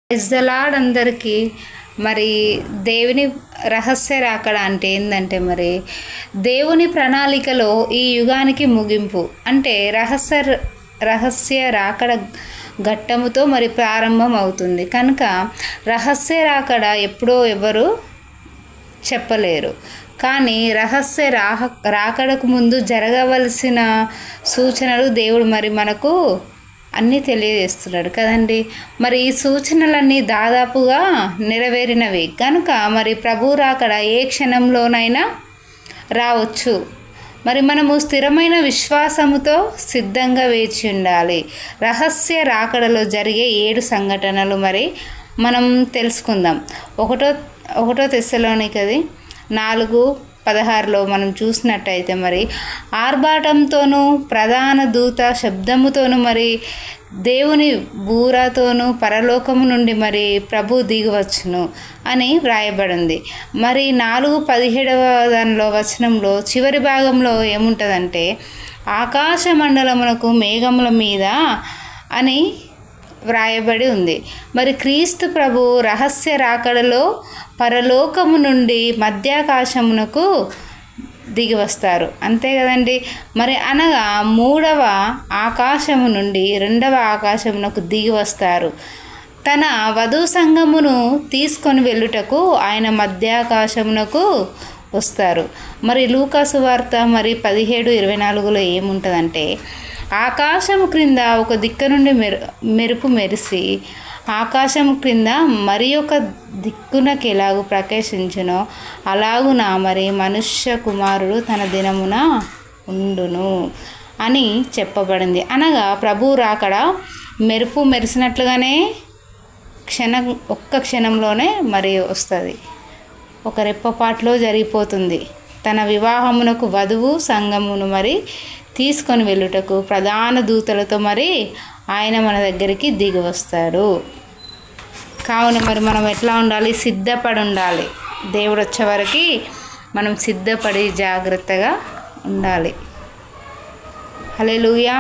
Praise the lord అందరికీ. మరి దేవుని రహస్య రాకడ అంటే ఏంటంటే, మరి దేవుని ప్రణాళికలో ఈ యుగానికి ముగింపు అంటే రహస్య రాకడ ఘట్టముతో మరి ప్రారంభం అవుతుంది కనుక రహస్య రాకడ ఎప్పుడో ఎవరు చెప్పలేరు. కానీ రహస్య రాకడకు ముందు జరగవలసిన సూచనలు దేవుడు మరి మనకు అన్నీ తెలియజేస్తున్నాడు కదండి. మరి ఈ సూచనలన్నీ దాదాపుగా నెరవేరినవి కనుక మరి ప్రభు రాకడ ఏ క్షణంలోనైనా రావచ్చు. మరి మనము స్థిరమైన విశ్వాసముతో సిద్ధంగా వేచి ఉండాలి. రహస్య రాకడలో జరిగే 7 సంఘటనలు మరి మనం తెలుసుకుందాం. ఒకటో తెస్సలోనికది 4:16 మనం చూసినట్టయితే మరి ఆర్భాటంతోనూ ప్రధాన దూత శబ్దముతోనూ మరి దేవుని బూరతోనూ పరలోకము నుండి మరి ప్రభు దిగివచ్చును అని వ్రాయబడింది. మరి 4:17 వచనంలో చివరి భాగంలో ఏముంటుందంటే ఆకాశ మండలమునకు మేఘముల మీద అని వ్రాయబడి ఉంది. మరి క్రీస్తు ప్రభు రహస్య రాకడలో పరలోకము నుండి మధ్యాకాశమునకు దిగి వస్తారు, అంతే కదండి. మరి అనగా 3వ ఆకాశము నుండి 2వ ఆకాశమునకు దిగి వస్తారు. తన వధూ సంఘమును తీసుకొని వెళ్ళుటకు ఆయన మధ్యాకాశమునకు వస్తారు. మరి లూకా సువార్త మరి 17:24 ఏముంటుందంటే ఆకాశము క్రింద ఒక దిక్కు నుండి మెరుపు మెరిసి ఆకాశము క్రింద మరి ఒక దిక్కునకి ఎలాగూ ప్రకాశించునో అలాగున మరి మనుష్య కుమారుడు తన దినమున ఉండును అని చెప్పబడింది. అనగా ప్రభు రాకడ మెరుపు మెరిసినట్లుగానే ఒక్క క్షణంలోనే మరి వస్తుంది, ఒక రెప్పపాటులో జరిగిపోతుంది. తన వివాహమునకు వధువు సంఘమును మరి తీసుకొని వెళ్ళుటకు ప్రధాన దూతలతో మరి ఆయన మన దగ్గరికి దిగి వస్తాడు. కావున మరి మనం ఎట్లా ఉండాలి? సిద్ధపడి ఉండాలి. దేవుడు వచ్చే వరకు మనం సిద్ధపడి జాగ్రత్తగా ఉండాలి. హల్లెలూయా.